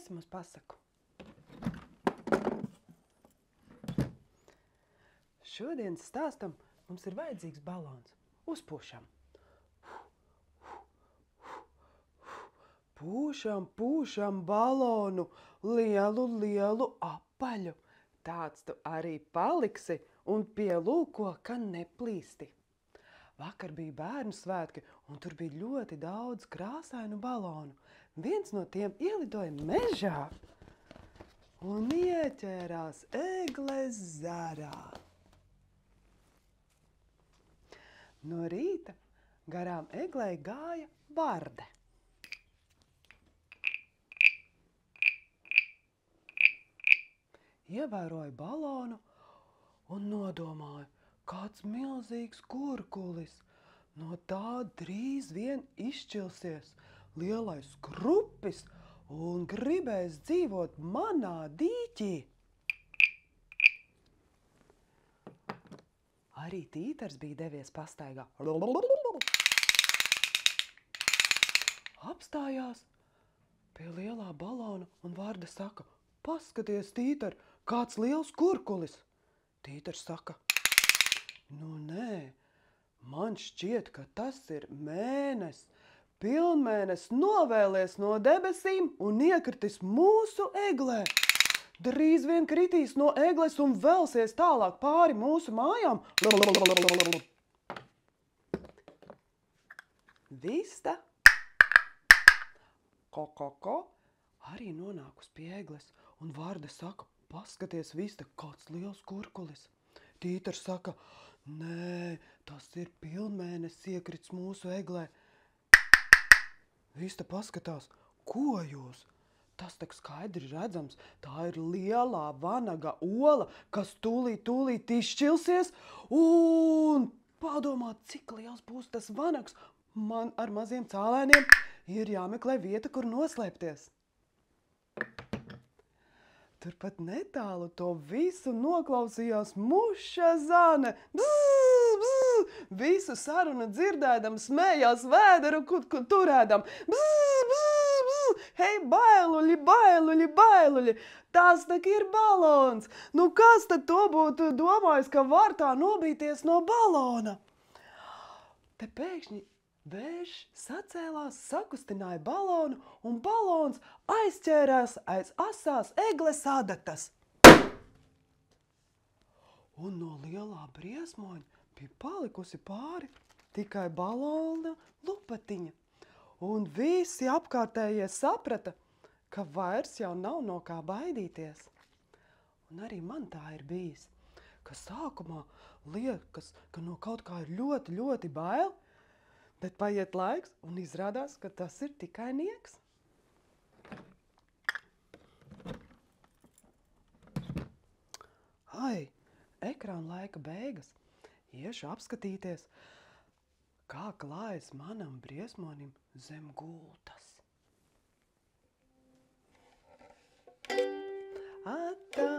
vismaz pasaku. Šodienas stāstam mums ir vajadzīgs balons. Uzpūšam. Pūšam balonu, lielu apaļu. Tāds tu arī paliksi un pielūko, ka neplīsti. Vakar bija bērnu svētki, un tur bija ļoti daudz krāsainu balonu. Viens no tiem ielidoja mežā un ieķērās egles zarā. No rīta garām eglei gāja Varde. Ievēroja balonu un nodomāja, kāds milzīgs kurkulis. No tā drīz vien izšķilsies lielais krupis un gribēs dzīvot manā dīķī. Arī Tītars bija devies pastaigā. Apstājās pie lielā balona un Varde saka: paskaties, Tītar, kāds liels kurkulis. Tītars saka: nu nē, man šķiet, ka tas ir mēnes. Pilnmēnes novēlies no debesīm un iekritis mūsu eglē. Drīz vien kritīs no egles un velsies tālāk pāri mūsu mājām. Vista, ko, arī nonākus pie egles, un Varde saka: paskaties, Vista, kāds liels kurkulis. Tītars saka: nē, tas ir pilnmēnes iekrits mūsu eglē. Vista paskatās: ko jūs? Tas tak skaidri redzams, tā ir lielā vanaga ola, kas tūlīt izšķilsies, un padomā, cik liels būs tas vanags. Man ar maziem cālēniem ir jāmeklē vieta, kur noslēpties. Turpat netālu to visu noklausījās muša zane. Bzz, bzz, visu sarunu dzirdēdam, smējās vēderu, kur turēdam. Bzz, bzz, bzz, hei, bailuļi, tas tak ir balons. Nu, kas tad to būtu domājis, ka var tā nobīties no balona? Te pēkšņi vējš sacēlās, sakustināja balonu, un balons aizķērās aiz asās egles adatas. Un no lielā briesmoņa bija palikusi pāri tikai balona lupatiņa. Un visi apkārtējie saprata, ka vairs jau nav no kā baidīties. Un arī man tā ir bijis, ka sākumā liekas, ka no kaut kā ir ļoti bail, bet paiet laiks un izrādās, ka tas ir tikai nieks. Ai, ekrāna laika beigas. Iešu apskatīties, kā klājas manam briesmonim zem gultas. Atā,